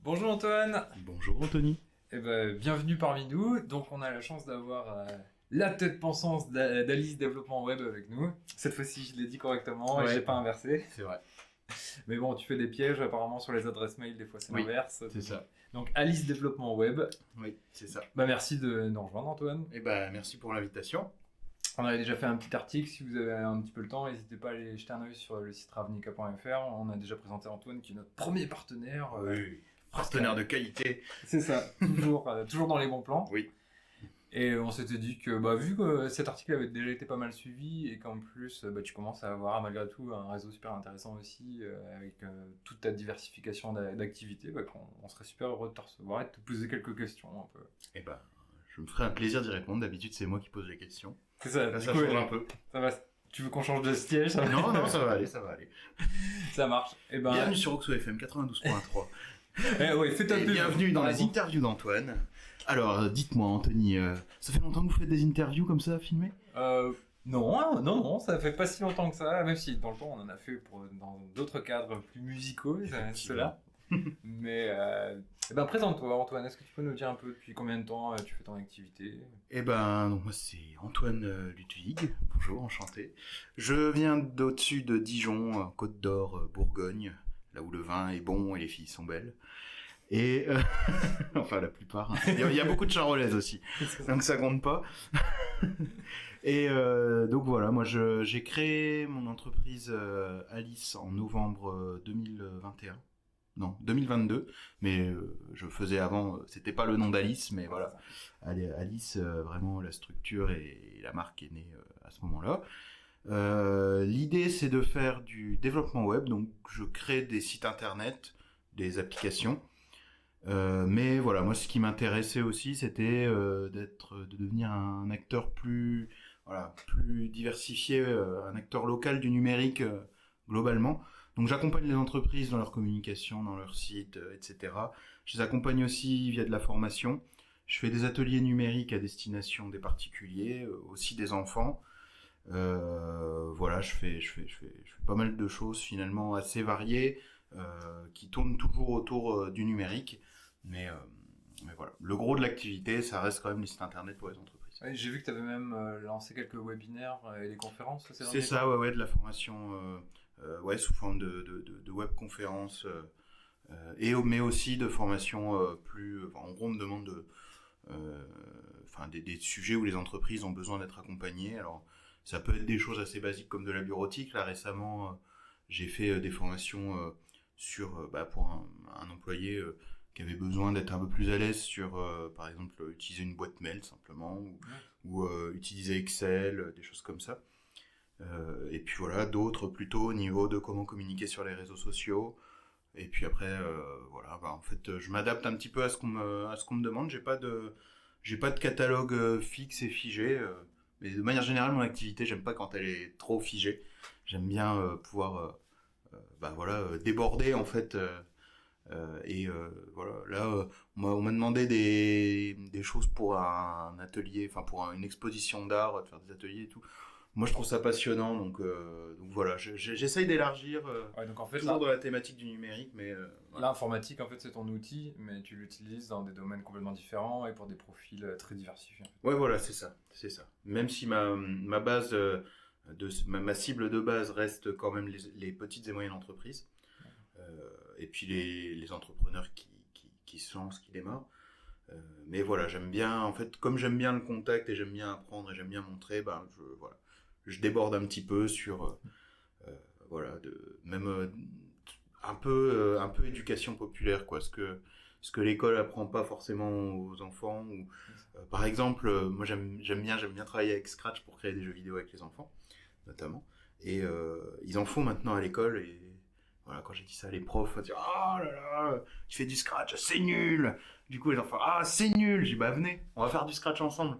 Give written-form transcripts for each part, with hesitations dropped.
Bonjour Antoine. Bonjour Anthony. Bienvenue parmi nous. Donc on a la chance d'avoir la tête pensante d'Alice Développement Web avec nous. Cette fois-ci je l'ai dit correctement et Ouais. j'ai pas inversé. C'est vrai. Mais bon, tu fais des pièges apparemment sur les adresses mail, des fois c'est l'inverse. C'est ça. Donc Alice Développement Web. Oui, c'est ça. Merci de nous rejoindre Antoine. Merci pour l'invitation. On avait déjà fait un petit article, si vous avez un petit peu le temps, n'hésitez pas à aller jeter un œil sur le site ravnica.fr. On a déjà présenté Antoine qui est notre premier partenaire. Oui. Partenaire de qualité. C'est ça, toujours dans les bons plans. Oui. Et on s'était dit que, vu que cet article avait déjà été pas mal suivi et qu'en plus, tu commences à avoir malgré tout un réseau super intéressant aussi, avec toute ta diversification d'activités, qu'on serait super heureux de te recevoir et de te poser quelques questions un peu. Je me ferai un plaisir d'y répondre. D'habitude, c'est moi qui pose les questions. C'est ça, Là, ça change un peu. Ça va. Tu veux qu'on change de siège? Non, ça va aller. Ça marche. Bienvenue sur Oxo FM 92.3. Fais ta pub. Bienvenue dans les interviews d'Antoine. Alors, dites-moi, Anthony, ça fait longtemps que vous faites des interviews comme ça, filmées? Non, ça fait pas si longtemps que ça, même si dans le temps on en a fait dans d'autres cadres plus musicaux, ceux-là. Mais présente-toi Antoine, est-ce que tu peux nous dire un peu depuis combien de temps tu fais ton activité? Donc moi c'est Antoine Ludwig, bonjour, enchanté. Je viens d'au-dessus de Dijon, Côte d'Or, Bourgogne, là où le vin est bon et les filles sont belles. Et enfin la plupart, hein. Il y a beaucoup de charolaises aussi, donc ça compte pas. Et donc voilà, moi j'ai créé mon entreprise Alice en novembre 2021. Non, 2022, mais je faisais avant, c'était pas le nom d'Alice, mais voilà. Alice, vraiment la structure et la marque est née à ce moment-là. L'idée c'est de faire du développement web, donc je crée des sites internet, des applications. Mais voilà, moi ce qui m'intéressait aussi c'était de devenir un acteur plus diversifié, un acteur local du numérique globalement. Donc j'accompagne les entreprises dans leur communication, dans leur site, etc. Je les accompagne aussi via de la formation. Je fais des ateliers numériques à destination des particuliers, aussi des enfants. Je fais pas mal de choses finalement assez variées, qui tournent toujours autour du numérique. Mais voilà, le gros de l'activité, ça reste quand même les sites internet pour les entreprises. Ouais, j'ai vu que tu avais même lancé quelques webinaires et des conférences. C'est ça, ouais, de la formation, sous forme de webconférences, mais aussi de formation en gros, on me demande des sujets où les entreprises ont besoin d'être accompagnées. Alors, ça peut être des choses assez basiques comme de la bureautique. Là, récemment, j'ai fait des formations pour un employé qui avait besoin d'être un peu plus à l'aise sur, par exemple, utiliser une boîte mail simplement, ou utiliser Excel, des choses comme ça. Et puis voilà, d'autres plutôt au niveau de comment communiquer sur les réseaux sociaux. Et puis après, en fait, je m'adapte un petit peu à ce qu'on me demande. J'ai pas de catalogue fixe et figé. Mais de manière générale, mon activité, j'aime pas quand elle est trop figée. J'aime bien pouvoir, déborder en fait. Là, on m'a demandé des choses pour un atelier, pour une exposition d'art, de faire des ateliers et tout. Moi, je trouve ça passionnant, donc voilà, j'essaye d'élargir, donc en fait, toujours dans la thématique du numérique, mais l'informatique, en fait, c'est ton outil, mais tu l'utilises dans des domaines complètement différents et pour des profils très diversifiés. En fait. Ouais, voilà, c'est ça. Même si ma base ma cible de base reste quand même les petites et moyennes entreprises. Et puis les entrepreneurs qui se lancent, qui démarrent. Mais voilà, j'aime bien, en fait, comme j'aime bien le contact et j'aime bien apprendre et j'aime bien montrer, je déborde un petit peu sur, un peu éducation populaire, quoi, ce que l'école apprend pas forcément aux enfants. Ou, par exemple, moi j'aime bien travailler avec Scratch pour créer des jeux vidéo avec les enfants, notamment. Et ils en font maintenant à l'école et voilà, quand j'ai dit ça, les profs vont dire oh là là, tu fais du Scratch, c'est nul. Du coup les enfants c'est nul. J'ai dit venez, on va faire du Scratch ensemble.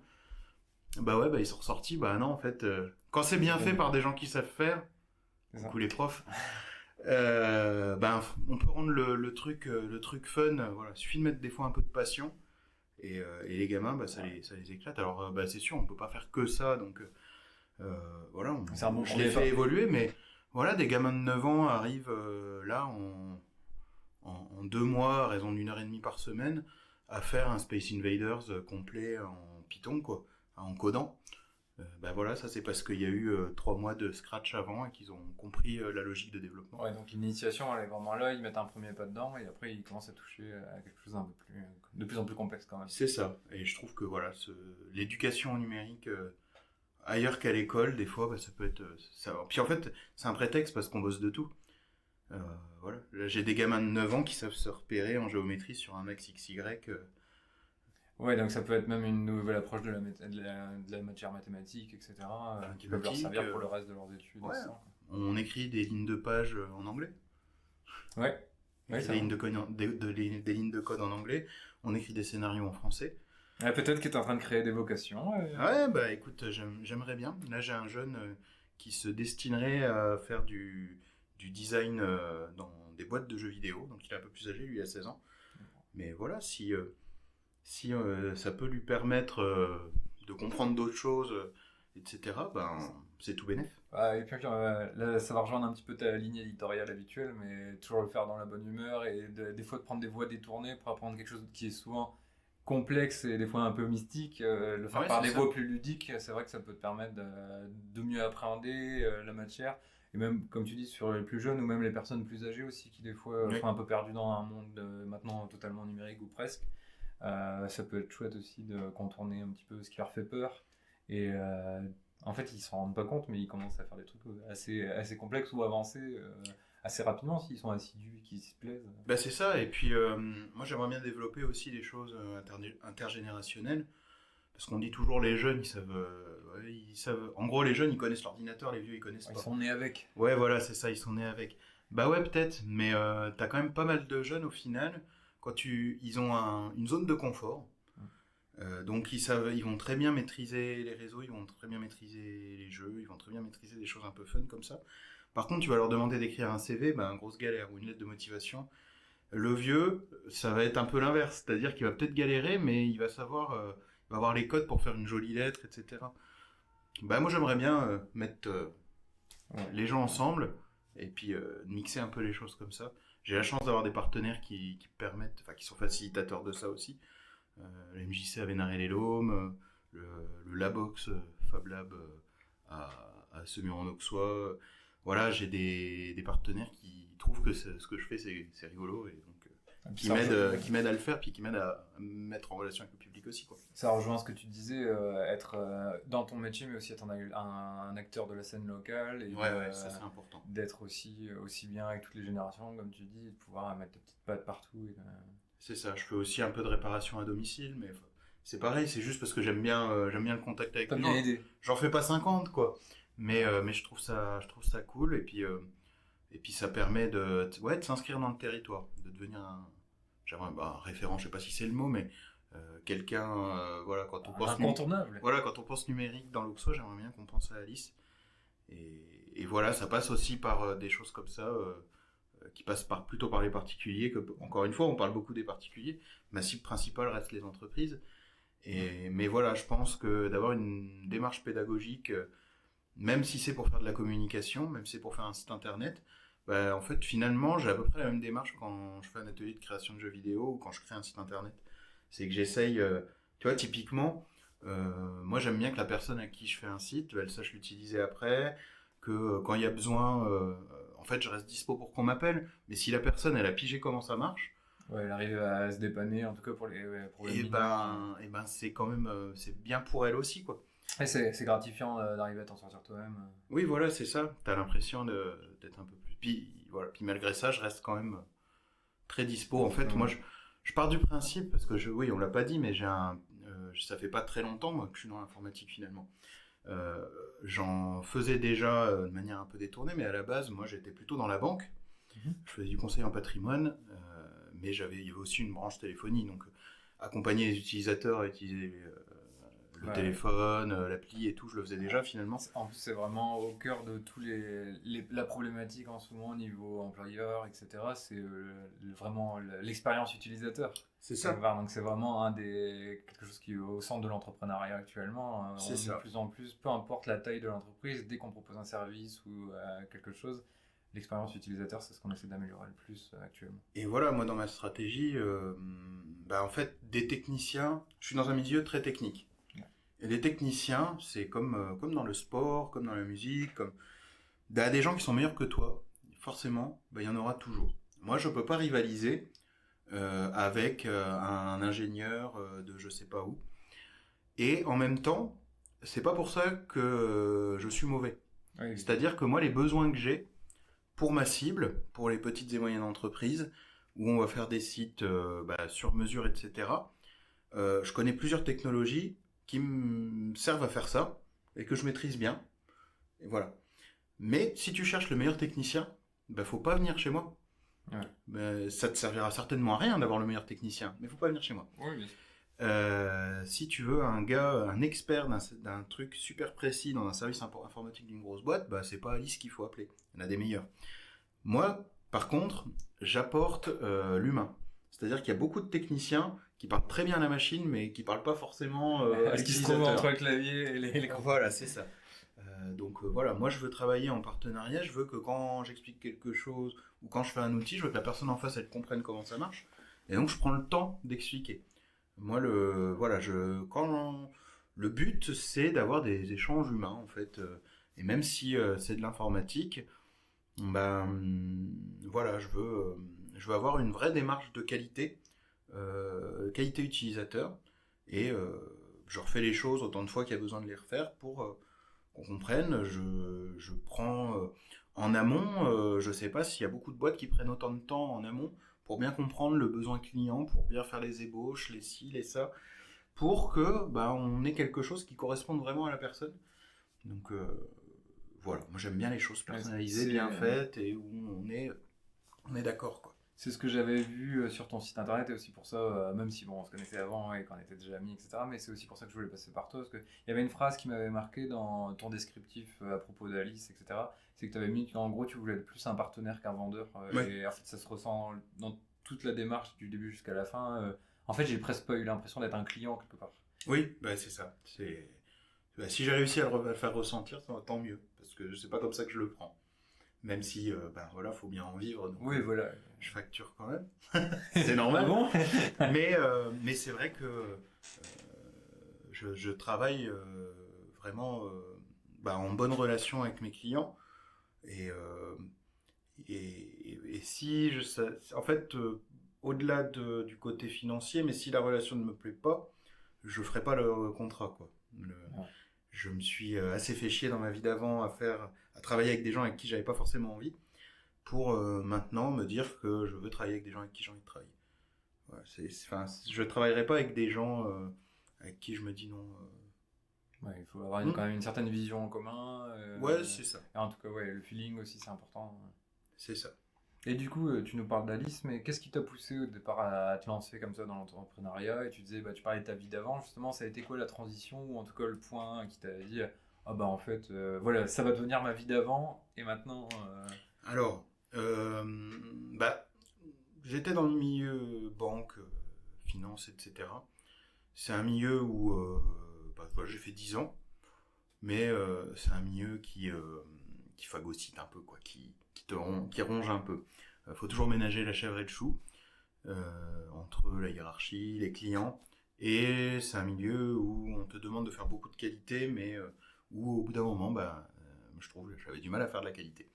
Ils sont ressortis. Non, en fait, quand c'est bien fait par des gens qui savent faire, du coup les profs, on peut rendre le truc fun. Voilà, il suffit de mettre des fois un peu de passion et les gamins, ça les éclate. Alors c'est sûr, on peut pas faire que ça, donc je les fais évoluer, mais voilà, des gamins de 9 ans arrivent là en 2 mois, à raison d'1 heure et demie par semaine, à faire un Space Invaders complet en Python, quoi, en codant. Bah voilà, ça c'est parce qu'il y a eu 3 mois de Scratch avant et qu'ils ont compris la logique de développement. Ouais, donc l'initiation, elle est vraiment là, ils mettent un premier pas dedans et après ils commencent à toucher à quelque chose d'un peu plus, de plus en plus complexe quand même. C'est ça. Et je trouve que voilà, l'éducation au numérique ailleurs qu'à l'école, des fois, bah, ça peut être ça. Puis en fait, c'est un prétexte parce qu'on bosse de tout. Euh, voilà. Là, j'ai des gamins de 9 ans qui savent se repérer en géométrie sur un axe XY. Ouais, donc ça peut être même une nouvelle approche de la matière mathématique, etc., qui peuvent leur Mathématiques, servir pour le reste de leurs études. ouais. Et ça, On écrit des lignes de page en anglais. quoi. Ouais, On ouais, écrit ça des va. lignes de code des lignes de code en anglais. On écrit des scénarios en français. Ouais, peut-être que tu es en train de créer des vocations. Ouais, bah écoute, j'aimerais bien. Là, j'ai un jeune qui se destinerait à faire du design dans des boîtes de jeux vidéo. Donc il est un peu plus âgé, lui il a 16 ans. Mais voilà, si ça peut lui permettre de comprendre d'autres choses, etc., ben c'est tout bénef. Ah, et puis là, ça va rejoindre un petit peu ta ligne éditoriale habituelle, mais toujours le faire dans la bonne humeur et des fois de prendre des voies détournées pour apprendre quelque chose qui est souvent complexe et des fois un peu mystique. Le faire Ouais, par c'est des ça. voies plus ludiques, c'est vrai que ça peut te permettre de mieux appréhender la matière. Et même, comme tu dis, sur les plus jeunes ou même les personnes plus âgées aussi qui des fois Oui. sont un peu perdues dans un monde maintenant totalement numérique ou presque. Ça peut être chouette aussi de contourner un petit peu ce qui leur fait peur. Et en fait, ils s'en rendent pas compte, mais ils commencent à faire des trucs assez complexes ou avancés assez rapidement s'ils sont assidus et qu'ils s'y plaisent. Bah c'est ça, et puis moi j'aimerais bien développer aussi des choses intergénérationnelles, parce qu'on dit toujours les jeunes, ouais, ils savent, en gros les jeunes ils connaissent l'ordinateur, les vieux ils connaissent Ils pas. sont nés avec. Ouais voilà, c'est ça, ils sont nés avec. Bah ouais peut-être, mais t'as quand même pas mal de jeunes au final, ils ont une zone de confort, donc ils vont très bien maîtriser les réseaux, ils vont très bien maîtriser les jeux, ils vont très bien maîtriser des choses un peu fun comme ça. Par contre tu vas leur demander d'écrire un CV, bah grosse galère, ou une lettre de motivation. Le vieux, ça va être un peu l'inverse, c'est-à-dire qu'il va peut-être galérer, mais il va savoir, il va avoir les codes pour faire une jolie lettre, etc. Bah moi j'aimerais bien mettre Ouais. les gens ensemble et puis mixer un peu les choses comme ça. J'ai la chance d'avoir des partenaires qui permettent, enfin qui sont facilitateurs de ça aussi. Le MJC à Vénaré-les-Laumes, le Labox Fab Lab à Semur-en-Auxois. Voilà, j'ai des partenaires qui trouvent que ce que je fais c'est rigolo et donc qui m'aident à le faire puis qui m'aident à me mettre en relation avec le public aussi quoi. Ça rejoint ce que tu disais, être dans ton métier, mais aussi être un acteur de la scène locale et Ouais, ça c'est important. d'être aussi bien avec toutes les générations, comme tu dis, et de pouvoir mettre tes petites pattes partout. C'est ça, je fais aussi un peu de réparation à domicile, mais c'est pareil, c'est juste parce que j'aime bien le contact avec T'as les bien gens. aidé. J'en fais pas 50 quoi, mais je trouve ça cool et puis ça permet de s'inscrire dans le territoire, de devenir un référent, je sais pas si c'est le mot, mais quelqu'un, voilà, Incontournable. voilà, quand on pense numérique dans l'Auxois, j'aimerais bien qu'on pense à Alice. Et voilà, ça passe aussi par des choses comme ça, qui passent plutôt par les particuliers. Encore une fois, on parle beaucoup des particuliers. Ma cible principale reste les entreprises. Mais voilà, je pense que d'avoir une démarche pédagogique, même si c'est pour faire de la communication, même si c'est pour faire un site internet, bah, en fait, finalement, j'ai à peu près la même démarche quand je fais un atelier de création de jeux vidéo ou quand je crée un site internet. C'est que j'essaye, tu vois, typiquement, moi j'aime bien que la personne à qui je fais un site, elle sache l'utiliser après, que quand il y a besoin, en fait, je reste dispo pour qu'on m'appelle. Mais si la personne, elle a pigé comment ça marche, Ouais, elle arrive à se dépanner, en tout cas pour les et mineurs. ben c'est quand même, c'est bien pour elle aussi, quoi. Et c'est gratifiant d'arriver à t'en sortir toi-même. Oui, voilà, c'est ça. T'as l'impression d'être un peu plus. Puis, voilà. Puis malgré ça, je reste quand même très dispo. En fait, moi, je pars du principe, parce que oui, on l'a pas dit, mais ça fait pas très longtemps moi, que je suis dans l'informatique finalement. J'en faisais déjà de manière un peu détournée, mais à la base, moi, j'étais plutôt dans la banque. Je faisais du conseil en patrimoine, mais il y avait aussi une branche téléphonie, donc accompagner les utilisateurs à utiliser le téléphone, l'appli et tout, je le faisais déjà finalement. En plus, c'est vraiment au cœur de tous la problématique en ce moment au niveau employeur, etc. C'est vraiment l'expérience utilisateur. C'est ça. Donc c'est vraiment quelque chose qui est au centre de l'entrepreneuriat actuellement. De plus en plus, peu importe la taille de l'entreprise, dès qu'on propose un service ou quelque chose, l'expérience utilisateur, c'est ce qu'on essaie d'améliorer le plus actuellement. Et voilà, moi dans ma stratégie, en fait, des techniciens, je suis dans un milieu très technique. Ouais. Et les techniciens, c'est comme dans le sport, comme dans la musique, des gens qui sont meilleurs que toi, forcément, il y en aura toujours. Moi, je peux pas rivaliser avec un ingénieur de je sais pas où. Et en même temps, c'est pas pour ça que je suis mauvais. Oui, C'est-à-dire que moi, les besoins que j'ai pour ma cible, pour les petites et moyennes entreprises, où on va faire des sites sur mesure, etc., je connais plusieurs technologies qui me servent à faire ça et que je maîtrise bien. Et voilà. Mais si tu cherches le meilleur technicien, faut pas venir chez moi. Ouais. Ça te servira certainement à rien d'avoir le meilleur technicien, mais faut pas venir chez moi. Oui, bien sûr. Si tu veux un expert d'un truc super précis dans un service informatique d'une grosse boîte, c'est pas Alice qu'il faut appeler. Il y en a des meilleurs. Moi, par contre, j'apporte l'humain. C'est-à-dire qu'il y a beaucoup de techniciens qui parlent très bien à la machine, mais qui parlent pas forcément à ce qui se trouve l'utilisateur. entre le clavier et l'écran. Voilà, c'est ça. Voilà, moi je veux travailler en partenariat, je veux que quand j'explique quelque chose ou quand je fais un outil, je veux que la personne en face elle comprenne comment ça marche. Et donc je prends le temps d'expliquer. Moi le but c'est d'avoir des échanges humains en fait. Et même si c'est de l'informatique, voilà, je veux avoir une vraie démarche de qualité, qualité utilisateur, et je refais les choses autant de fois qu'il y a besoin de les refaire pour qu'on comprenne. Je prends en amont, je sais pas s'il y a beaucoup de boîtes qui prennent autant de temps en amont pour bien comprendre le besoin client, pour bien faire les ébauches, les ci, les ça, pour que on ait quelque chose qui corresponde vraiment à la personne. Donc voilà, moi j'aime bien les choses personnalisées, bien faites et où on est d'accord quoi. C'est ce que j'avais vu sur ton site internet et aussi pour ça, même si bon, on se connaissait avant et qu'on était déjà amis, etc. Mais c'est aussi pour ça que je voulais passer par toi parce qu'il y avait une phrase qui m'avait marqué dans ton descriptif à propos d'Alice, etc. C'est que tu avais mis qu'en gros tu voulais être plus un partenaire qu'un vendeur. Ouais. Et en fait, ça se ressent dans toute la démarche du début jusqu'à la fin. En fait, j'ai presque pas eu l'impression d'être un client quelque part. Oui, c'est ça. Si j'ai réussi à le faire ressentir, tant mieux, parce que c'est pas comme ça que je le prends. Même si, voilà, faut bien en vivre. Donc, oui, voilà. Je facture quand même. C'est normal. Bon mais c'est vrai que je travaille vraiment en bonne relation avec mes clients. Et si en fait, au-delà du côté financier, mais si la relation ne me plaît pas, je ferai pas le contrat, quoi. Ouais. Je me suis assez fait chier dans ma vie d'avant à travailler avec des gens avec qui j'avais pas forcément envie, pour maintenant me dire que je veux travailler avec des gens avec qui j'ai envie de travailler. Voilà, je travaillerai pas avec des gens avec qui je me dis non. Ouais, il faut avoir quand même une certaine vision en commun. Ouais, c'est ça. Et en tout cas, ouais, le feeling aussi, c'est important. C'est ça. Et du coup, tu nous parles d'Alice, mais qu'est-ce qui t'a poussé au départ à te lancer comme ça dans l'entrepreneuriat? Et tu disais, tu parlais de ta vie d'avant, justement, ça a été quoi la transition, ou en tout cas le point qui t'a dit, ah en fait, voilà, ça va devenir ma vie d'avant, et maintenant... Alors, j'étais dans le milieu banque, finance, etc. C'est un milieu où j'ai fait 10 ans, mais c'est un milieu qui phagocyte un peu, quoi, qui ronge un peu. Faut toujours ménager la chèvre et le chou entre la hiérarchie, les clients, et c'est un milieu où on te demande de faire beaucoup de qualité, mais où au bout d'un moment, je trouve que j'avais du mal à faire de la qualité.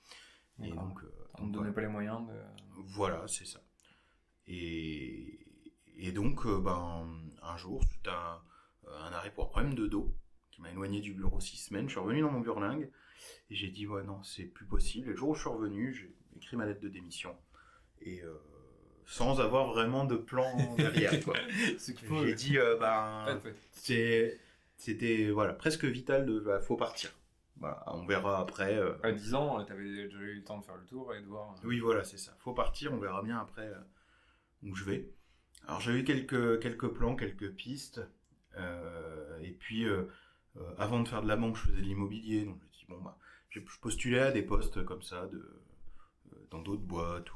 Et donc, on ne donnait pas les moyens de... Voilà, c'est ça. Et donc, un jour, suite à un arrêt pour problème de dos, qui m'a éloigné du bureau 6 semaines, je suis revenu dans mon burlingue, et j'ai dit, ouais, non, c'est plus possible. Et le jour où je suis revenu, j'ai écrit ma lettre de démission. Et sans avoir vraiment de plan derrière, quoi. J'ai dit, c'était voilà, presque vital faut partir. Voilà, on verra après. À 10 ans, t'avais déjà eu le temps de faire le tour et de voir... Oui, voilà, c'est ça. Faut partir, on verra bien après où je vais. Alors j'ai eu quelques plans, quelques pistes. Et puis, avant de faire de la banque, je faisais de l'immobilier. Donc je me dis, je postulais à des postes comme ça, dans d'autres boîtes.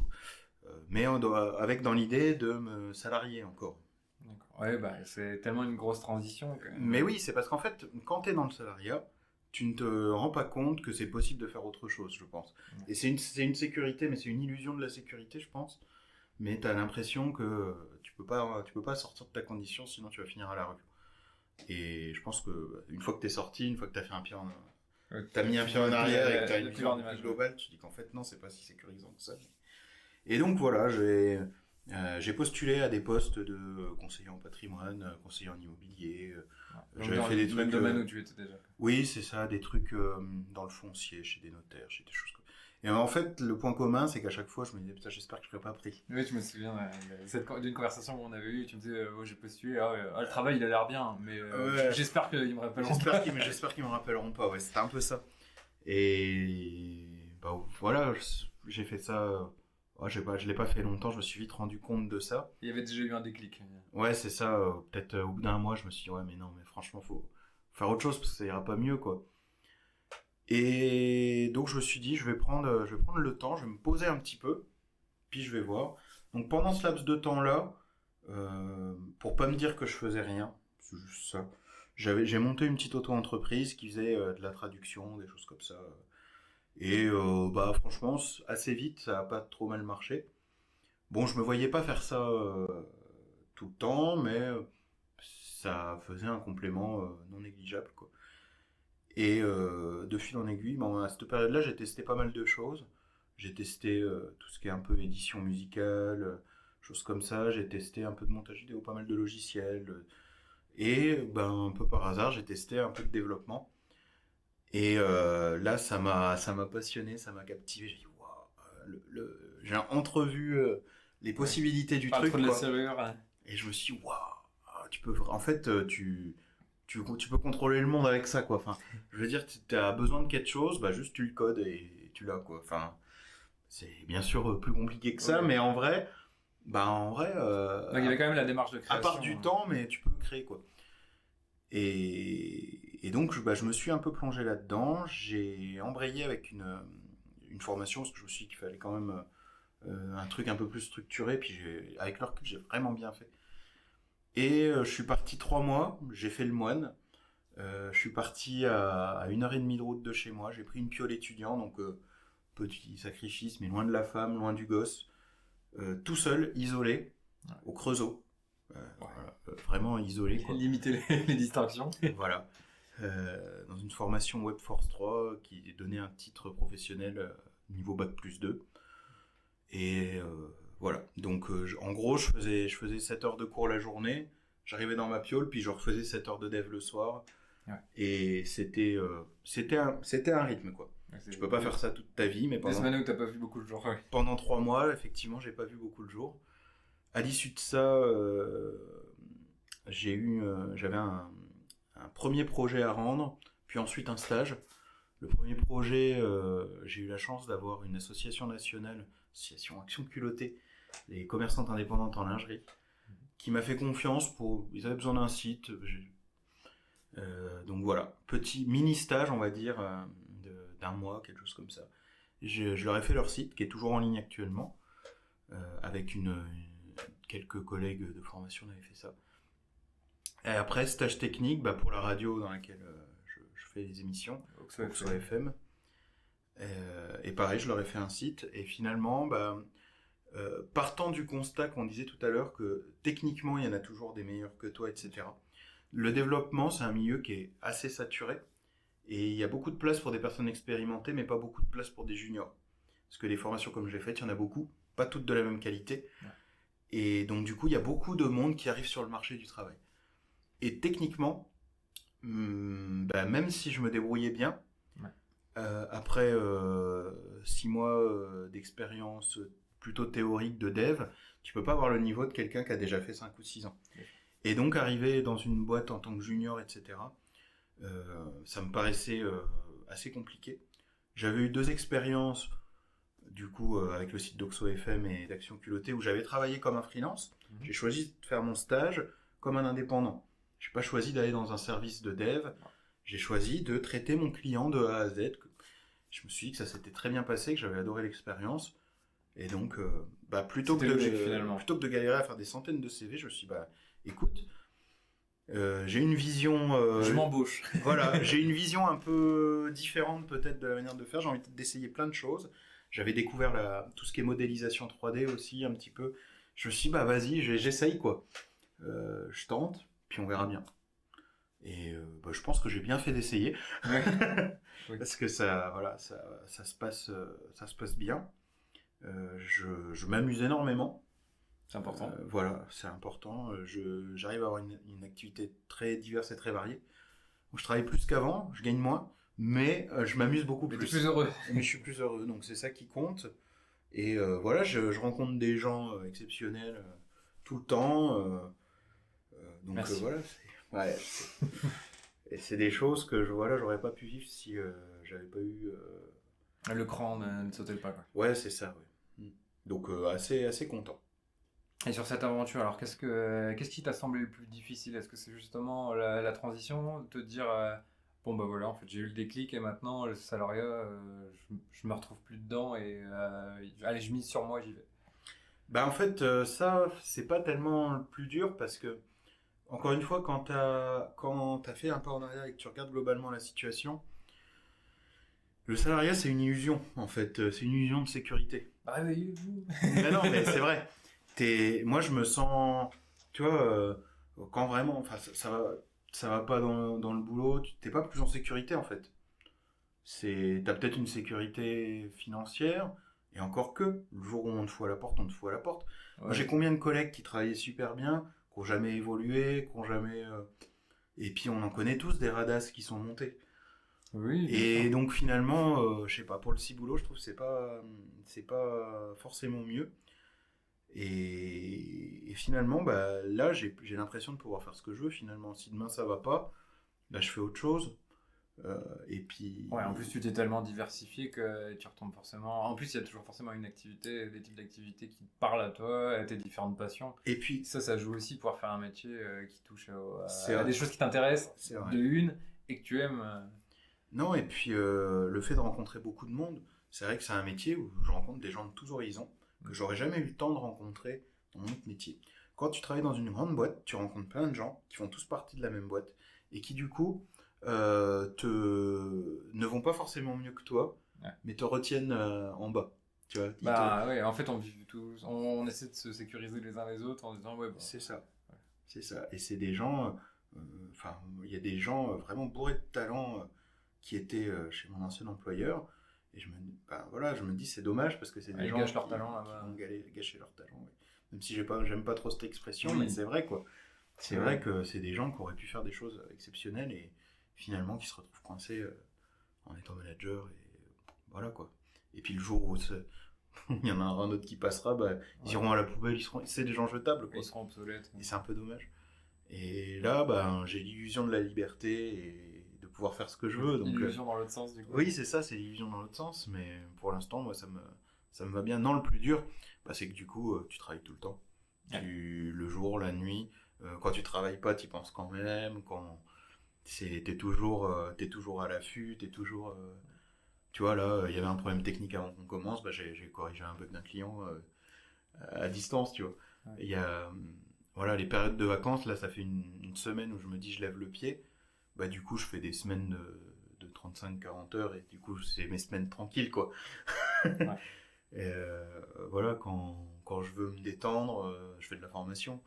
Mais avec dans l'idée de me salarier encore. D'accord. Ouais, c'est tellement une grosse transition. Mais oui, c'est parce qu'en fait, quand tu es dans le salariat, tu ne te rends pas compte que c'est possible de faire autre chose, je pense. Et c'est une sécurité, mais c'est une illusion de la sécurité, je pense. Mais tu as l'impression que tu peux pas sortir de ta condition, sinon tu vas finir à la rue. Et je pense que une fois que tu es sorti, une fois que tu as fait un pied t'as mis un pied en arrière et que tu as une vision plus globale, tu dis qu'en fait, non, c'est pas si sécurisant que ça. Et donc voilà, j'ai postulé à des postes de conseiller en patrimoine, conseiller en immobilier. J'avais fait des trucs. Même domaine où tu étais déjà. Oui, c'est ça, des trucs dans le foncier, chez des notaires, chez des choses comme ça. Et en fait, le point commun, c'est qu'à chaque fois, je me disais, putain, j'espère que je ne serai pas pris. Oui, je me souviens d'une conversation qu'on avait eue. Tu me disais, j'ai postulé, le travail, il a l'air bien, mais j'espère qu'ils me rappelleront pas. J'espère qu'ils me rappelleront pas, ouais, c'était un peu ça. Et bah, voilà, j'ai fait ça. Je l'ai pas fait longtemps, je me suis vite rendu compte de ça. Il y avait déjà eu un déclic. Ouais, c'est ça. Peut-être au bout d'un mois, je me suis dit, ouais, mais non, mais franchement, faut faire autre chose parce que ça ira pas mieux, quoi. Et donc, je me suis dit, je vais prendre le temps, je vais me poser un petit peu, puis je vais voir. Donc, pendant ce laps de temps-là, pour pas me dire que je faisais rien, c'est juste ça, j'ai monté une petite auto-entreprise qui faisait de la traduction, des choses comme ça. Et bah franchement, assez vite, ça a pas trop mal marché. Bon, je me voyais pas faire ça tout le temps, mais ça faisait un complément non négligeable, quoi. Et de fil en aiguille, bon, à cette période-là, j'ai testé pas mal de choses. J'ai testé tout ce qui est un peu édition musicale, choses comme ça. J'ai testé un peu de montage vidéo, pas mal de logiciels. Et ben, un peu par hasard, j'ai testé un peu de développement. Et là, ça m'a passionné, ça m'a captivé. J'ai dit, waouh, j'ai entrevu les possibilités du truc. Trop de la serrure. Hein. Et je me suis dit, waouh, en fait, tu peux contrôler le monde avec ça, quoi. Enfin, je veux dire, tu as besoin de quelque chose, bah juste tu le codes et tu l'as, quoi. Enfin, c'est bien sûr plus compliqué que ça, mais en vrai, donc il y avait quand même la démarche de création. À part du temps, mais tu peux créer, quoi. Et donc, je me suis un peu plongé là-dedans. J'ai embrayé avec une formation, parce que je me suis dit qu'il fallait quand même un truc un peu plus structuré. Puis avec le recul, j'ai vraiment bien fait. Et je suis parti 3 mois, j'ai fait le moine. Je suis parti à 1h30 de route de chez moi. J'ai pris une piole étudiant, donc petit sacrifice, mais loin de la femme, loin du gosse. Tout seul, isolé, au Creusot. Voilà, vraiment isolé, quoi. Limiter les distractions. Voilà. Dans une formation Webforce 3 qui donnait un titre professionnel niveau Bac+2. Et voilà. Donc en gros, je faisais 7 heures de cours la journée, j'arrivais dans ma piole, puis je refaisais 7 heures de dev le soir. Ouais. Et c'était un rythme, quoi. Ouais, tu peux pas faire ça toute ta vie, mais pendant... Des semaines où t'as pas vu beaucoup de jours. Ouais. Pendant 3 mois, effectivement, j'ai pas vu beaucoup de jours. À l'issue de ça, j'avais un premier projet à rendre, puis ensuite un stage. Le premier projet, j'ai eu la chance d'avoir une association nationale, association Action Culottée, les commerçantes indépendantes en lingerie, qui m'a fait confiance ils avaient besoin d'un site. Donc voilà, petit mini stage, on va dire, d'un mois, quelque chose comme ça. Je leur ai fait leur site, qui est toujours en ligne actuellement, avec quelques collègues de formation avaient fait ça. Et après, stage technique pour la radio dans laquelle je fais les émissions, Oxo FM. Et pareil, je leur ai fait un site. Et finalement, partant du constat qu'on disait tout à l'heure que techniquement, il y en a toujours des meilleurs que toi, etc. Le développement, c'est un milieu qui est assez saturé. Et il y a beaucoup de place pour des personnes expérimentées, mais pas beaucoup de place pour des juniors. Parce que les formations comme j'ai faites, il y en a beaucoup, pas toutes de la même qualité. Ouais. Et donc, du coup, il y a beaucoup de monde qui arrive sur le marché du travail. Et techniquement, même si je me débrouillais bien, ouais. Après 6 mois d'expérience plutôt théorique de dev, tu peux pas avoir le niveau de quelqu'un qui a déjà fait 5 ou 6 ans. Ouais. Et donc, arriver dans une boîte en tant que junior, etc., ça me paraissait assez compliqué. J'avais eu 2 expériences, du coup, avec le site d'Oxo FM et d'Action Culottée, où j'avais travaillé comme un freelance. J'ai choisi de faire mon stage comme un indépendant. Je n'ai pas choisi d'aller dans un service de dev. J'ai choisi de traiter mon client de A à Z. Je me suis dit que ça s'était très bien passé, que j'avais adoré l'expérience. Et donc, plutôt que de galérer à faire des centaines de CV, je me suis dit, écoute, J'ai une vision... Je m'embauche. Voilà, j'ai une vision un peu différente peut-être de la manière de faire. J'ai envie d'essayer plein de choses. J'avais découvert tout ce qui est modélisation 3D aussi un petit peu. Je me suis dit, bah vas-y, j'essaye quoi. Je tente, puis on verra bien. Et bah, je pense que j'ai bien fait d'essayer. Oui. Parce que voilà, ça se passe bien. Je m'amuse énormément. C'est important. Voilà, c'est important. J'arrive à avoir une activité très diverse et très variée. Donc, je travaille plus qu'avant, je gagne moins, mais je m'amuse beaucoup Mais plus. t'es plus heureux. Mais je suis plus heureux, donc c'est ça qui compte. Et voilà, je rencontre des gens exceptionnels tout le temps. Donc Merci. voilà, ouais, et c'est des choses que voilà, j'aurais pas pu vivre si j'avais pas eu. Le cran ne sautait pas, quoi. Ouais, c'est ça, ouais. Donc assez content. Et sur cette aventure, alors qu'est-ce qui t'a semblé le plus difficile? Est-ce que c'est justement la transition, de te dire bon bah voilà, en fait j'ai eu le déclic et maintenant le salariat, je me retrouve plus dedans et allez, je mise sur moi, j'y vais. Bah en fait, ça, c'est pas tellement le plus dur parce que, encore une fois, quand t'as fait un pas en arrière et que tu regardes globalement la situation, le salariat c'est une illusion en fait, c'est une illusion de sécurité. Réveillez-vous. Mais non, mais c'est vrai. Moi je me sens, tu vois, quand vraiment, enfin ça va pas dans le boulot, t'es pas plus en sécurité en fait. T'as peut-être une sécurité financière, et encore que, le jour où on te fout à la porte, on te fout à la porte. Moi, Ouais. j'ai combien de collègues qui travaillaient super bien, qui n'ont jamais évolué, qui n'ont jamais... Et puis, on en connaît tous des radasses qui sont montés. Oui, bien Et sûr. donc, finalement, je sais pas, pour le ciboulot, je trouve que c'est pas forcément mieux. Et finalement, bah, là, j'ai l'impression de pouvoir faire ce que je veux, finalement. Si demain, ça va pas, là, je fais autre chose. Et puis... Ouais, en plus tu t'es tellement diversifié que tu retombes forcément. En plus, il y a toujours forcément une activité, des types d'activités qui te parlent à toi, à tes différentes passions. Et puis, Ça joue aussi pouvoir faire un métier qui touche c'est à vrai. des choses qui t'intéressent C'est vrai. de une et que tu aimes. Non, et puis le fait de rencontrer beaucoup de monde, c'est vrai que c'est un métier où je rencontre des gens de tous horizons que j'aurais jamais eu le temps de rencontrer dans mon autre métier. Quand tu travailles dans une grande boîte, tu rencontres plein de gens qui font tous partie de la même boîte et qui du coup ne vont pas forcément mieux que toi, Ouais. mais te retiennent en bas. Tu vois, Bah ouais, en fait on vit tous, on essaie de se sécuriser les uns les autres en disant ouais bon. C'est ça. Ouais. C'est ça. Et c'est des gens, enfin, il y a des gens vraiment bourrés de talent qui étaient chez mon ancien employeur. Et ben, voilà, je me dis c'est dommage parce que c'est des Ils gens gâchent leur qui talent vont là-bas. gâcher leur talent. Ouais. Même si j'aime pas trop cette expression, Oui. mais c'est vrai quoi. C'est Ouais. vrai que c'est des gens qui auraient pu faire des choses exceptionnelles et finalement qui se retrouvent coincés en étant manager et voilà quoi. Et puis le jour où il y en a un autre qui passera, bah, ils iront à la poubelle, c'est des gens jetables quoi. Ils seront obsolètes. Et c'est un peu dommage. Et là, ben, j'ai l'illusion de la liberté et de pouvoir faire ce que je veux. Donc, Illusion dans l'autre sens du coup. oui, c'est ça, c'est l'illusion dans l'autre sens. Mais pour l'instant, moi, ça me va bien. Non, le plus dur, bah, c'est que du coup, tu travailles tout le temps. Ouais. Le jour, la nuit. Quand tu travailles pas, tu penses quand même. T'es toujours à l'affût, t'es toujours. Tu vois, là, il y avait un problème technique avant qu'on commence. Bah, j'ai corrigé un bug d'un client à distance, tu vois. Ouais. Il y a, voilà, les périodes de vacances, là, ça fait une semaine où je me dis je lève le pied. Bah, du coup, je fais des semaines de 35-40 heures et du coup, c'est mes semaines tranquilles, quoi. Ouais. Et voilà, quand je veux me détendre, je fais de la formation.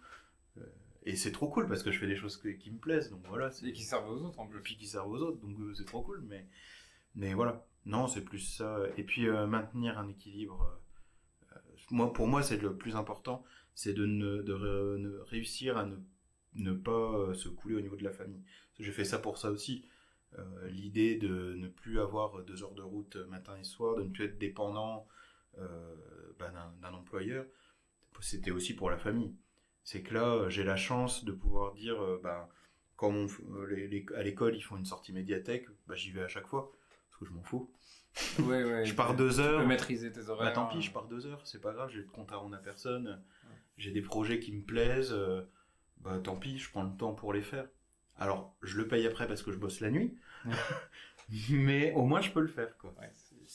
Euh, et c'est trop cool parce que je fais des choses qui me plaisent, donc voilà. Et qui servent aux autres en Et plus. puis qui servent aux autres, donc c'est trop cool, mais voilà. Non, c'est plus ça. Et puis maintenir un équilibre. Pour moi, c'est le plus important, c'est de réussir à ne pas se couler au niveau de la famille. J'ai fait ça pour ça aussi. L'idée de ne plus avoir 2 heures de route matin et soir, de ne plus être dépendant d'un employeur, c'était aussi pour la famille. C'est que là, j'ai la chance de pouvoir dire, quand à l'école ils font une sortie médiathèque, bah, j'y vais à chaque fois, parce que je m'en fous. Ouais, ouais. Je pars Tu 2 heures. peux maîtriser tes Bah horaires. tant pis, je pars 2 heures, c'est pas grave, j'ai le compte à rendre à personne, j'ai des projets qui me plaisent, bah tant pis, je prends le temps pour les faire. Alors, je le paye après parce que je bosse la nuit, Ouais. Mais au moins, je peux le faire, quoi. Ouais.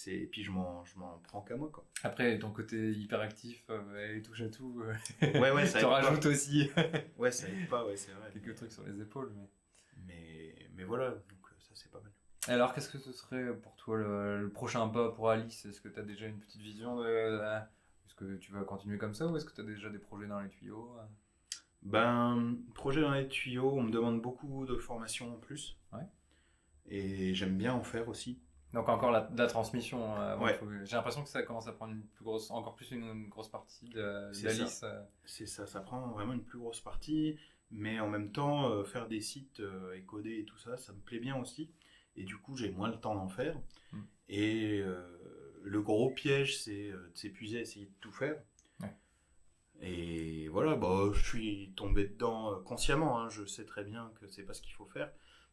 Et puis, je m'en prends qu'à moi, quoi. Après, ton côté hyperactif et touche à tout, Ouais, ça tu aide pas. rajoutes aussi Ouais, ça aide pas, ouais, c'est vrai. quelques trucs sur les épaules. Mais voilà, donc ça, c'est pas mal. Alors, qu'est-ce que ce serait pour toi le prochain pas pour Alice? Est-ce que tu as déjà une petite vision est-ce que tu vas continuer comme ça ou est-ce que tu as déjà des projets dans les tuyaux? Ben, projet dans les tuyaux, on me demande beaucoup de formations en plus. Ouais. Et j'aime bien en faire aussi. Donc encore la transmission. Ouais. J'ai l'impression que ça commence à prendre encore plus une grosse partie C'est d'Alice. C'est ça, ça prend vraiment une plus grosse partie. Mais en même temps, faire des sites et coder et tout ça, ça me plaît bien aussi. Et du coup, j'ai moins le temps d'en faire. Mm. Et le gros piège, c'est de s'épuiser à essayer de tout faire. Ouais. Et voilà, bah, je suis tombé dedans consciemment. Hein. Je sais très bien que c'est pas ce qu'il faut faire.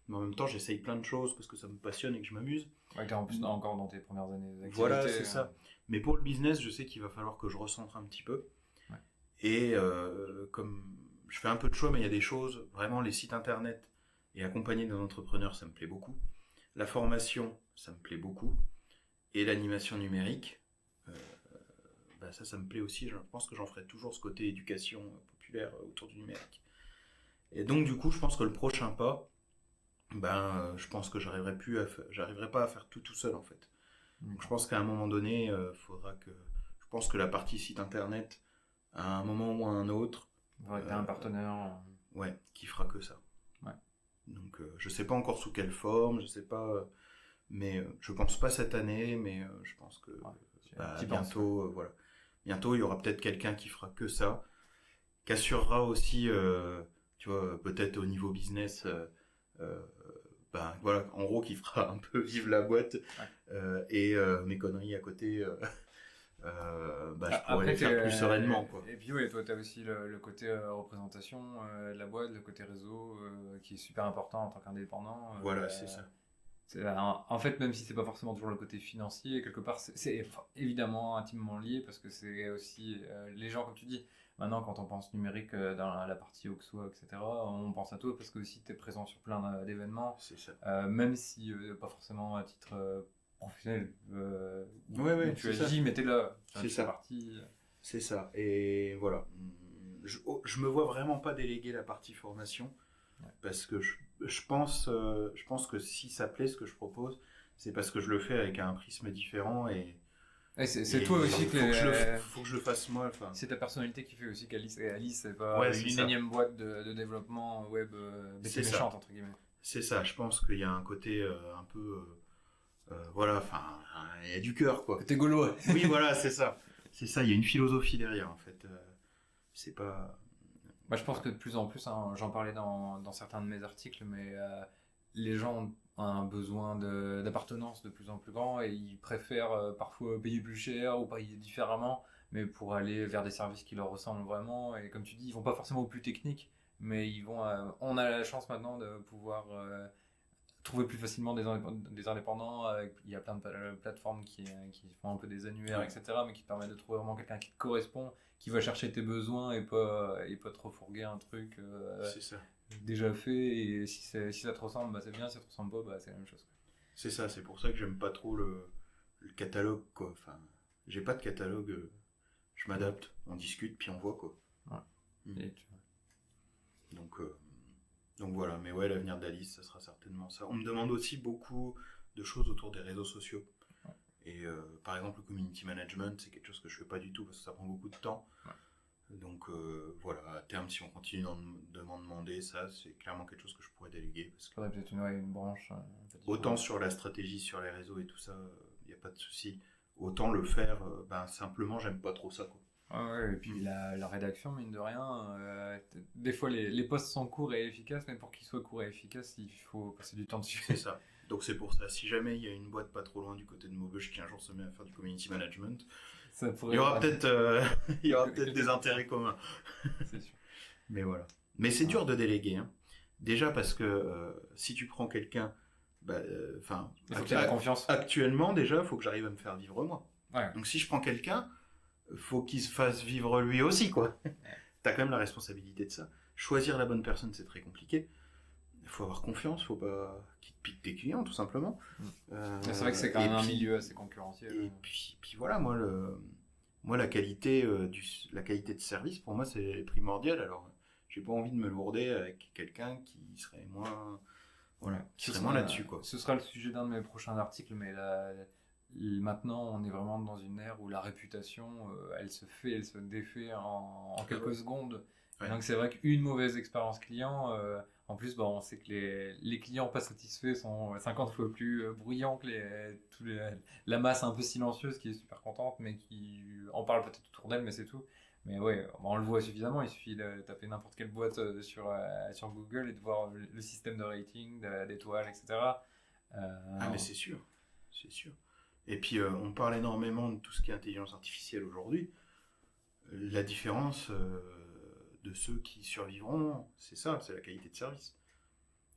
Mais en même temps, j'essaye plein de choses parce que ça me passionne et que je m'amuse. Ouais, t'es en plus encore dans tes premières années d'activité. Voilà, c'est ça. Mais pour le business, je sais qu'il va falloir que je recentre un petit peu. Ouais. Et comme je fais un peu de choix, mais il y a des choses, vraiment les sites internet et accompagner d'un entrepreneur, ça me plaît beaucoup. La formation, ça me plaît beaucoup. Et l'animation numérique, bah ça me plaît aussi. Je pense que j'en ferai toujours ce côté éducation populaire autour du numérique. Et donc, du coup, je pense que le prochain pas, je pense que j'arriverai pas à faire tout seul en fait. Donc, je pense qu'à un moment donné, je pense que la partie site internet, à un moment ou à un autre, Ouais, t'as un partenaire. ouais, qui fera que ça. Ouais. Donc, je sais pas encore sous quelle forme, je sais pas, mais je pense pas cette année, mais je pense que bientôt, voilà, bientôt il y aura peut-être quelqu'un qui fera que ça, qui assurera aussi, tu vois, peut-être au niveau business. Voilà, en gros, qui fera un peu vivre la boîte et mes conneries à côté, je pourrais les faire plus sereinement, quoi. Et puis, ouais, toi, tu as aussi le côté représentation de la boîte, le côté réseau qui est super important en tant qu'indépendant. Voilà, c'est ça. En fait, même si c'est pas forcément toujours le côté financier, quelque part, c'est évidemment intimement lié parce que c'est aussi les gens, comme tu dis. Maintenant, quand on pense numérique dans la partie Auxois, etc., on pense à toi parce que aussi tu es présent sur plein d'événements. C'est ça. Même si pas forcément à titre professionnel Ouais, tu agis, mais tu es là. C'est ça. Partie. C'est ça. Et voilà. Je me vois vraiment pas déléguer la partie formation parce que je pense que si ça plaît ce que je propose, c'est parce que je le fais avec un prisme différent et c'est toi aussi faut que je le fasse moi. C'est ta personnalité qui fait aussi qu'Alice c'est pas une énième boîte de développement web bêtée méchante entre guillemets. C'est ça, je pense qu'il y a un côté un peu voilà, enfin il y a du cœur quoi. T'es gaulois. Oui voilà, c'est ça, il y a une philosophie derrière en fait. C'est pas. Moi je pense que de plus en plus, hein, j'en parlais dans certains de mes articles, mais les gens ont un besoin d'appartenance de plus en plus grand et ils préfèrent parfois payer plus cher ou payer différemment, mais pour aller vers des services qui leur ressemblent vraiment. Et comme tu dis, ils vont pas forcément au plus technique, mais ils vont. On a la chance maintenant de pouvoir trouver plus facilement des indépendants. Il y a plein de plateformes qui font un peu des annuaires, etc., mais qui te permettent de trouver vraiment quelqu'un qui te correspond, qui va chercher tes besoins et pas te refourguer un truc c'est ça. déjà fait. Et si ça te ressemble, c'est bien. Si ça te ressemble pas, c'est la même chose. C'est ça, c'est pour ça que j'aime pas trop le catalogue, quoi. Enfin, j'ai pas de catalogue, je m'adapte, on discute, puis on voit, quoi. Ouais. Et donc voilà, mais ouais, l'avenir d'Alice, ça sera certainement ça. On me demande aussi beaucoup de choses autour des réseaux sociaux. Ouais. Et par exemple, le community management, c'est quelque chose que je fais pas du tout parce que ça prend beaucoup de temps. Ouais. Donc voilà, à terme, si on continue de m'en demander, ça, c'est clairement quelque chose que je pourrais déléguer. Parce que faudrait peut-être une branche. Autant sur la stratégie, sur les réseaux et tout ça, il n'y a pas de souci. Autant le faire, simplement, j'aime pas trop ça, quoi. Ouais, et puis la rédaction, mine de rien, des fois les posts sont courts et efficaces, mais pour qu'ils soient courts et efficaces, il faut passer du temps dessus. C'est ça. Donc c'est pour ça, si jamais il y a une boîte pas trop loin du côté de Maubeuge qui un jour se met à faire du community management, il y aura peut-être des intérêts communs. C'est sûr. Mais voilà. Mais c'est dur de déléguer. Hein. Déjà parce que si tu prends quelqu'un, il faut qu'il ait la confiance. Actuellement, déjà, il faut que j'arrive à me faire vivre moi. Ouais. Donc si je prends quelqu'un, faut qu'il se fasse vivre lui aussi, quoi. T'as quand même la responsabilité de ça. Choisir la bonne personne, c'est très compliqué. faut avoir confiance, faut pas qu'ils te piquent tes clients, tout simplement. C'est vrai que c'est quand même un milieu assez concurrentiel. Et puis voilà, moi la qualité, la qualité de service, pour moi, c'est primordial. Alors, j'ai pas envie de me lourder avec quelqu'un qui serait moins, voilà, qui serait moins là-dessus, quoi. Ce sera le sujet d'un de mes prochains articles, mais maintenant, on est vraiment dans une ère où la réputation, elle se défait en quelques secondes. Ouais. Donc c'est vrai qu'une mauvaise expérience client, en plus, on sait que les clients pas satisfaits sont 50 fois plus bruyants que la masse un peu silencieuse qui est super contente, mais qui en parle peut-être autour d'elle, mais c'est tout. Mais ouais, on le voit suffisamment, il suffit de taper n'importe quelle boîte sur Google et de voir le système de rating, d'étoiles, etc. Ah mais c'est sûr, c'est sûr. Et puis on parle énormément de tout ce qui est intelligence artificielle aujourd'hui. La différence de ceux qui survivront, c'est ça, c'est la qualité de service.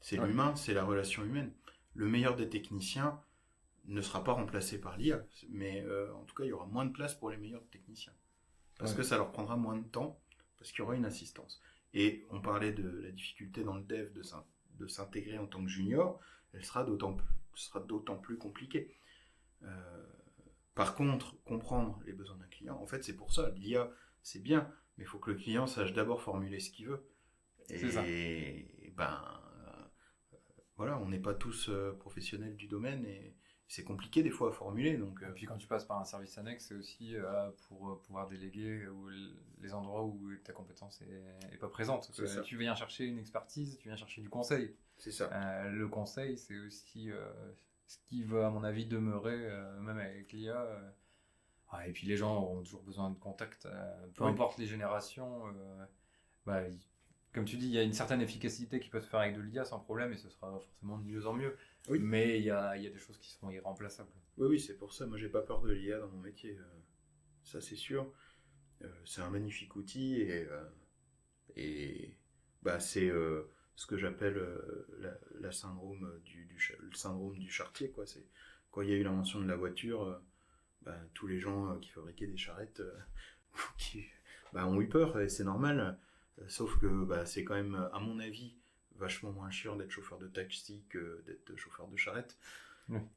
C'est l'humain, c'est la relation humaine. Le meilleur des techniciens ne sera pas remplacé par l'IA, mais en tout cas il y aura moins de place pour les meilleurs techniciens. Parce que ça leur prendra moins de temps, parce qu'il y aura une assistance. Et on parlait de la difficulté dans le dev de s'intégrer en tant que junior, elle sera d'autant plus compliquée. Par contre, comprendre les besoins d'un client, en fait c'est pour ça, l'IA c'est bien, mais il faut que le client sache d'abord formuler ce qu'il veut. Et voilà, on n'est pas tous professionnels du domaine et c'est compliqué des fois à formuler. Donc, Et puis quand tu passes par un service annexe, c'est aussi pour pouvoir déléguer les endroits où ta compétence est pas présente. Tu viens chercher une expertise, tu viens chercher du conseil. C'est ça. Le conseil, c'est aussi ce qui va, à mon avis, demeurer, même avec l'IA. Et puis les gens auront toujours besoin de contact, peu importe les générations. Comme tu dis, il y a une certaine efficacité qui peut se faire avec de l'IA sans problème et ce sera forcément de mieux en mieux. Oui. Mais il y a des choses qui seront irremplaçables. Oui, c'est pour ça. Moi, j'ai pas peur de l'IA dans mon métier. Ça, c'est sûr. C'est un magnifique outil et c'est ce que j'appelle le syndrome du charretier, quoi. C'est quand il y a eu l'invention de la voiture, tous les gens qui fabriquaient des charrettes ont eu peur et c'est normal. Sauf que c'est quand même, à mon avis, vachement moins chiant d'être chauffeur de taxi que d'être chauffeur de charrette.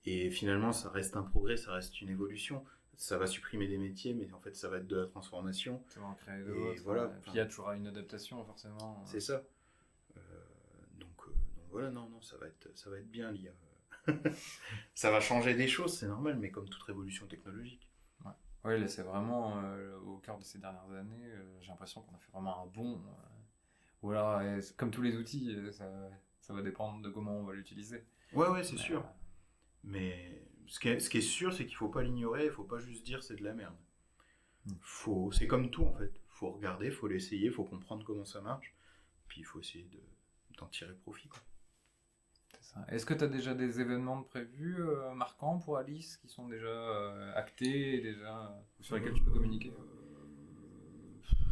Et finalement, ça reste un progrès, ça reste une évolution. Ça va supprimer des métiers, mais en fait, ça va être de la transformation. Ça va en créer d'autres. Voilà. Puis il y a toujours une adaptation, forcément. C'est ça. Donc voilà, non, ça va être bien l'IA. Ça va changer des choses, c'est normal, mais comme toute révolution technologique. Oui, là c'est vraiment au cœur de ces dernières années, j'ai l'impression qu'on a fait vraiment un bond. Ou alors, comme tous les outils, ça va dépendre de comment on va l'utiliser. Ouais, c'est sûr. Mais ce qui est sûr, c'est qu'il ne faut pas l'ignorer, il ne faut pas juste dire c'est de la merde. C'est comme tout en fait. Il faut regarder, il faut l'essayer, il faut comprendre comment ça marche. Puis il faut essayer d'en tirer profit, quoi. Est-ce que tu as déjà des événements prévus marquants pour Alice qui sont déjà actés, sur lesquels tu peux communiquer?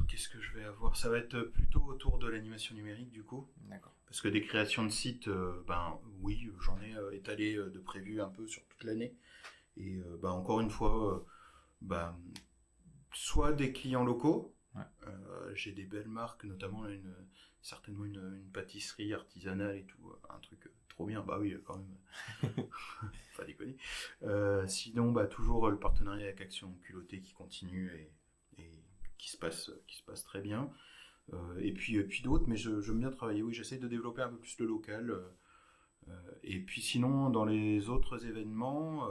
Qu'est-ce que je vais avoir? Ça va être plutôt autour de l'animation numérique du coup. D'accord. Parce que des créations de sites, oui, j'en ai étalé de prévu un peu sur toute l'année. Et encore une fois, soit des clients locaux. J'ai des belles marques, notamment certainement une pâtisserie artisanale et tout, un truc trop bien, oui quand même, pas déconner. Sinon toujours le partenariat avec Action Culottée qui continue et qui se passe très bien. Et puis d'autres, mais j'aime bien travailler, oui, j'essaie de développer un peu plus le local. Et puis sinon, dans les autres événements,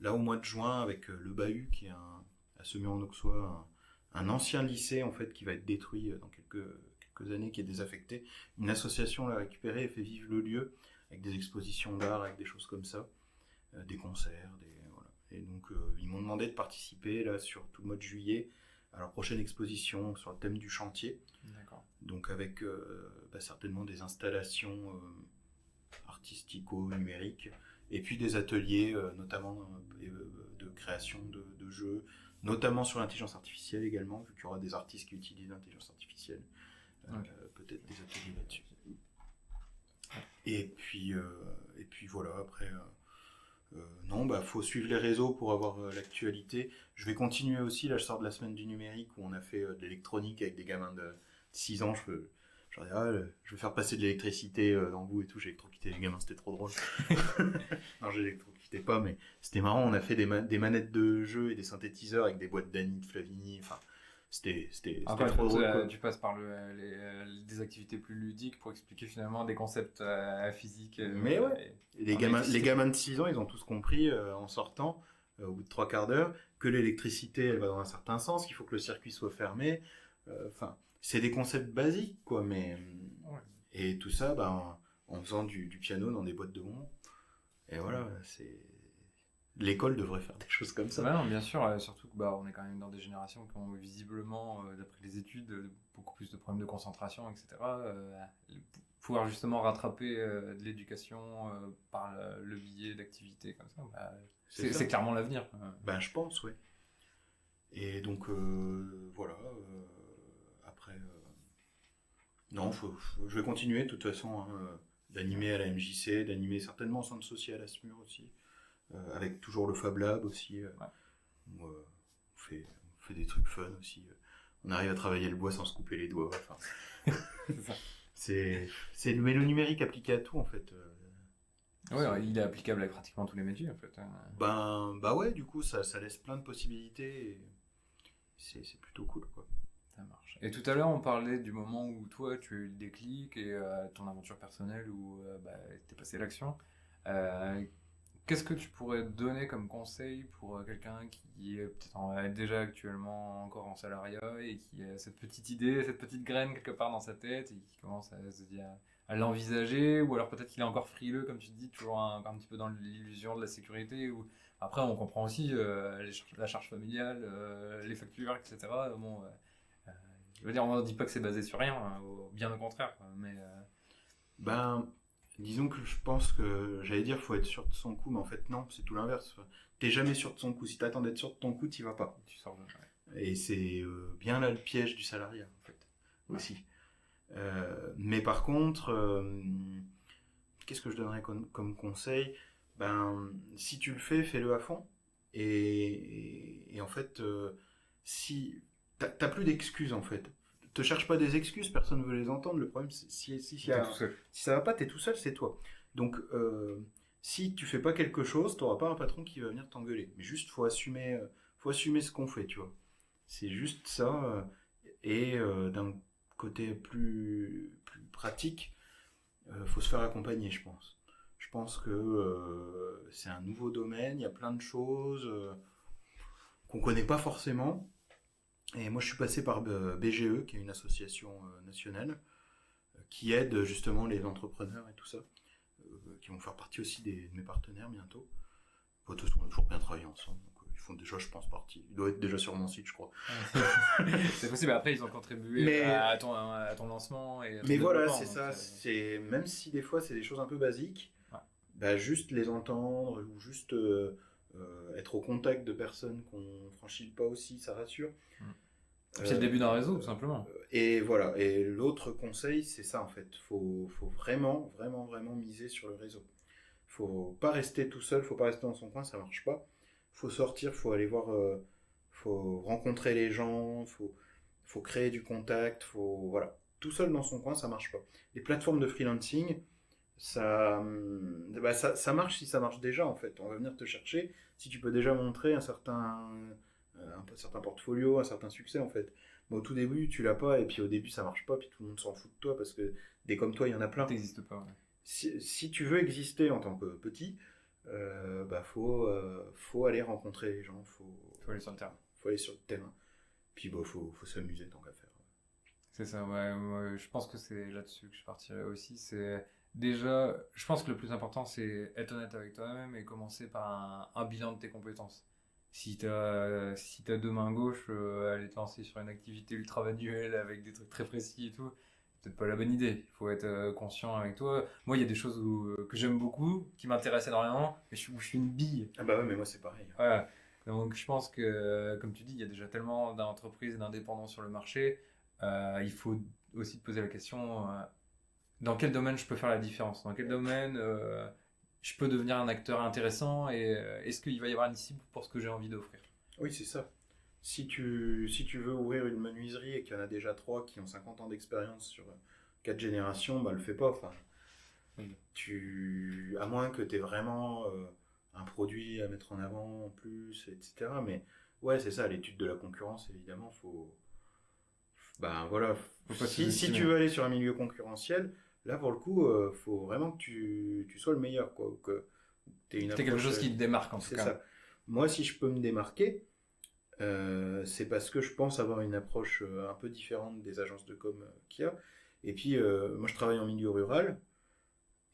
là au mois de juin, avec le Bahut qui est à Semur-en-Auxois, un ancien lycée en fait qui va être détruit dans quelques années, qui est désaffecté. Une association l'a récupéré et fait vivre le lieu avec des expositions d'art, avec des choses comme ça, des concerts, voilà. Et donc ils m'ont demandé de participer là sur tout le mois de juillet à leur prochaine exposition sur le thème du chantier. D'accord. Donc avec certainement des installations artistico-numériques et puis des ateliers notamment de création de jeux, notamment sur l'intelligence artificielle également, vu qu'il y aura des artistes qui utilisent l'intelligence artificielle. Peut-être des ateliers là-dessus. Et puis voilà, après... faut suivre les réseaux pour avoir l'actualité. Je vais continuer aussi, là je sors de la semaine du numérique où on a fait de l'électronique avec des gamins de 6 ans. Genre, je vais faire passer de l'électricité dans vous et tout. J'ai électrocuté les gamins, c'était trop drôle. Non, j'ai électrocuté pas, mais c'était marrant. On a fait des manettes de jeu et des synthétiseurs avec des boîtes d'Annie, de Flavini. Enfin, c'était Encore une trop fois, drôle, quoi. tu passes par des activités plus ludiques pour expliquer finalement des concepts physiques. Mais ouais, et les en gamins, électricité. de 6 ans, ils ont tous compris en sortant, au bout de 3 quarts d'heure, que l'électricité, elle va dans un certain sens, qu'il faut que le circuit soit fermé. Enfin, c'est des concepts basiques, quoi, mais. Ouais. Et tout ça, ben, en faisant du piano dans des boîtes de bonbons. Et voilà, c'est. L'école devrait faire des choses comme ça. Bah non, bien sûr, surtout que on est quand même dans des générations qui ont visiblement, d'après les études, beaucoup plus de problèmes de concentration, etc. Pouvoir justement rattraper de l'éducation par le biais d'activités comme ça, C'est ça. c'est clairement l'avenir. Ben, je pense, oui. Et donc, voilà. Après. Non, je vais continuer de toute façon, hein, d'animer à la MJC, d'animer certainement au centre social à Smur aussi, avec toujours le Fab Lab aussi, où on fait des trucs fun aussi. On arrive à travailler le bois sans se couper les doigts. Enfin, C'est ça. mais le numérique appliqué à tout en fait. Ouais, il est applicable à pratiquement tous les métiers en fait. Bah ouais, du coup ça laisse plein de possibilités. Et c'est plutôt cool, quoi. Ça marche. Et tout à l'heure, on parlait du moment où toi, tu as eu le déclic et ton aventure personnelle où t'es passé à l'action. Euh, Qu'est-ce que tu pourrais donner comme conseil pour quelqu'un qui est peut-être déjà actuellement encore en salariat et qui a cette petite idée, cette petite graine quelque part dans sa tête et qui commence à se dire, à l'envisager, ou alors peut-être qu'il est encore frileux, comme tu dis, toujours un petit peu dans l'illusion de la sécurité. Ou... Après, on comprend aussi la charge familiale, les factures, etc. Bon, je veux dire, on ne dit pas que c'est basé sur rien, hein, bien au contraire, quoi, mais Ben, disons que je pense que j'allais dire faut être sûr de son coup, mais en fait non, c'est tout l'inverse. Enfin, t'es jamais sûr de son coup. Si t'attends d'être sûr de ton coup, t'y vas pas. tu sors de... Et c'est bien là le piège du salariat, en fait, aussi. Mais par contre, qu'est-ce que je donnerais comme conseil? Ben, si tu le fais, fais-le à fond. Et en fait, si t'as plus d'excuses, en fait. Te cherche pas des excuses, personne ne veut les entendre. Le problème, c'est T'es tout seul. si ça va pas, t'es tout seul, c'est toi. Donc, si tu fais pas quelque chose, t'auras pas un patron qui va venir t'engueuler. Mais juste, faut assumer ce qu'on fait, tu vois. C'est juste ça. Et d'un côté plus pratique, faut se faire accompagner, je pense. Je pense que c'est un nouveau domaine, il y a plein de choses qu'on connaît pas forcément. Et moi, je suis passé par BGE, qui est une association nationale, qui aide justement les entrepreneurs et tout ça, qui vont faire partie aussi de mes partenaires bientôt. De toute façon, on a toujours bien travaillé ensemble. Donc, ils font déjà, je pense, partie. Il doit être déjà sur mon site, je crois. C'est possible, après ils ont contribué Mais- à ton lancement et à ton Mais voilà, développement, c'est donc, ça. C'est même si des fois c'est des choses un peu basiques, Ouais. bah, juste les entendre ou juste être au contact de personnes qu'on franchit le pas aussi, ça rassure. c'est le début d'un réseau, tout simplement. Et voilà. Et l'autre conseil, c'est ça en fait. Faut vraiment, vraiment, vraiment miser sur le réseau. Faut pas rester tout seul. Faut pas rester dans son coin, ça marche pas. Faut sortir. Faut aller voir. Faut rencontrer les gens. Faut créer du contact. Voilà. Tout seul dans son coin, ça marche pas. Les plateformes de freelancing, ça marche si ça marche déjà en fait. On va venir te chercher si tu peux déjà montrer un certain portfolio, un certain succès en fait. Mais au tout début, tu l'as pas et puis au début ça marche pas, puis tout le monde s'en fout de toi parce que des comme toi, il y en a plein. T'existes pas, ouais. Si tu veux exister en tant que petit, faut aller rencontrer les gens, Faut aller sur le terrain. faut aller sur le terrain. Puis faut s'amuser tant qu'à faire. C'est ça, ouais, je pense que c'est là-dessus que je partirais aussi. C'est déjà, je pense que le plus important, c'est être honnête avec toi-même et commencer par un bilan de tes compétences. Si t'as deux mains gauches, aller te lancer sur une activité ultra manuelle avec des trucs très précis et tout, c'est peut-être pas la bonne idée. Il faut être conscient avec toi. Moi, il y a des choses que j'aime beaucoup, qui m'intéressent énormément, mais où je suis une bille. Ah bah ouais, mais moi c'est pareil. Ouais. Donc je pense que, comme tu dis, il y a déjà tellement d'entreprises et d'indépendants sur le marché. Il faut aussi te poser la question, dans quel domaine je peux faire la différence? Dans quel domaine je peux devenir un acteur intéressant et est-ce qu'il va y avoir une cible pour ce que j'ai envie d'offrir? Oui, c'est ça. Si tu veux ouvrir une menuiserie et qu'il y en a déjà 3 qui ont 50 ans d'expérience 4 générations, le fais pas. Enfin, Oui. à moins que tu aies vraiment un produit à mettre en avant en plus, etc. Mais ouais, c'est ça, l'étude de la concurrence, évidemment, faut. Ben voilà, Faut pas si tu sous-estimer. veux aller sur un milieu concurrentiel, là pour le coup, faut vraiment que tu sois le meilleur, quoi. Ou que tu aies une C'était quelque approche. chose qui te démarque en tout C'est cas. ça. Moi, si je peux me démarquer, c'est parce que je pense avoir une approche un peu différente des agences de com qu'il y a. Et puis, moi, je travaille en milieu rural.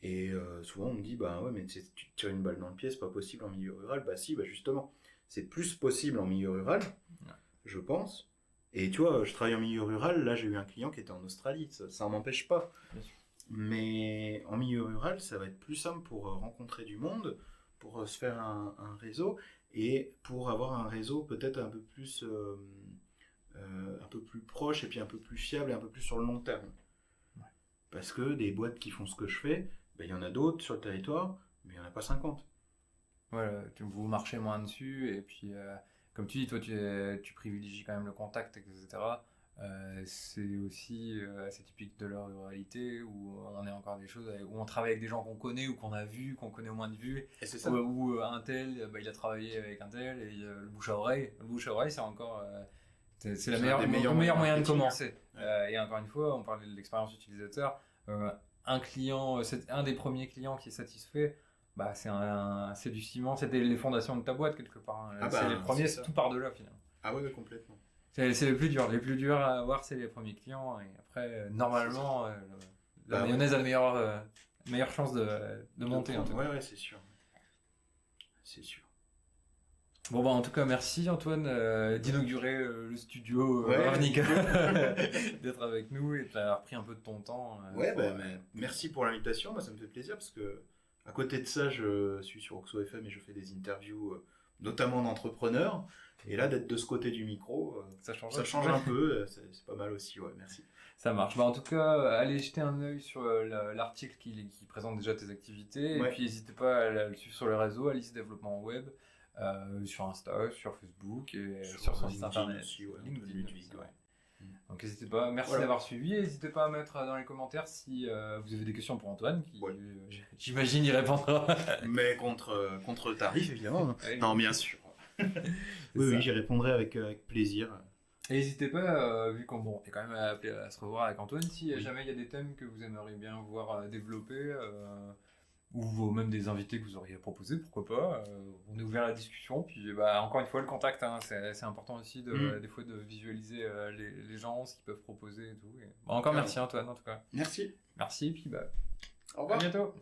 Et souvent, on me dit, bah ouais, mais tu te tires une balle dans le pied, c'est pas possible en milieu rural. Bah si, bah justement, c'est plus possible en milieu rural, Ouais. je pense. Et tu vois, je travaille en milieu rural, là j'ai eu un client qui était en Australie, ça n'en empêche pas. Bien sûr. Mais en milieu rural, ça va être plus simple pour rencontrer du monde, pour se faire un réseau, et pour avoir un réseau peut-être un peu plus proche, et puis un peu plus fiable, et un peu plus sur le long terme. Ouais. Parce que des boîtes qui font ce que je fais, il y en a d'autres sur le territoire, mais il n'y en a pas 50. Voilà, vous marchez moins dessus, et puis comme tu dis, toi tu privilégies quand même le contact, etc. C'est aussi assez typique de leur ruralité, où on est encore des choses, où on travaille avec des gens qu'on connaît, ou qu'on a vu, qu'on connaît au moins de vue, Et c'est ça. où un tel, il a travaillé avec un tel, et le bouche à oreille. Le bouche à oreille, c'est encore... c'est un des meilleurs le meilleur moyen de marketing, hein. commencer. Ouais. Et encore une fois, on parlait de l'expérience utilisateur. Un client, un des premiers clients qui est satisfait, bah, c'est du ciment, c'était les fondations de ta boîte quelque part. Ah C'est les premiers, c'est ça. tout part de là finalement. Ah ouais, complètement. C'est le plus dur. Les plus durs à avoir, c'est les premiers clients. Et après, normalement, la Bah, mayonnaise a meilleure chance de monter en tout cas. Ouais, c'est sûr. C'est sûr. Bon, bah, en tout cas, merci Antoine d'inaugurer le studio Ouais. Ravnica, d'être avec nous et d'avoir pris un peu de ton temps. Ouais, mais merci pour l'invitation, moi ça me fait plaisir parce que à côté de ça, je suis sur Oxo FM et je fais des interviews, notamment d'entrepreneurs. Et là, d'être de ce côté du micro, ça change un peu, c'est pas mal aussi, ouais, merci. Ça marche. Bah, en tout cas, allez jeter un œil sur l'article qui présente déjà tes activités. Ouais. Et puis, n'hésitez pas à le suivre sur les réseaux, Alice Développement Web, sur Insta, sur Facebook et sur son site LinkedIn internet. aussi, ouais, LinkedIn Antoine aussi, Ludwig, ouais. ouais. Donc, n'hésitez pas. Merci Voilà. d'avoir suivi. N'hésitez pas à mettre dans les commentaires si vous avez des questions pour Antoine, qui, Ouais. j'imagine, y répondra. Mais contre le tarif, évidemment. Ouais. Non, bien sûr. Oui, j'y répondrai avec plaisir. Et n'hésitez pas, vu qu'on est quand même appelé à se revoir avec Antoine, si Oui. jamais il y a des thèmes que vous aimeriez bien voir développer, ou même des invités que vous auriez proposés, pourquoi pas, on est ouvert à la discussion. Puis encore une fois, le contact, hein, c'est important aussi des fois de visualiser les gens, ce qu'ils peuvent proposer et tout. Encore merci Antoine en tout cas. Merci. Merci, puis Au à revoir. bientôt.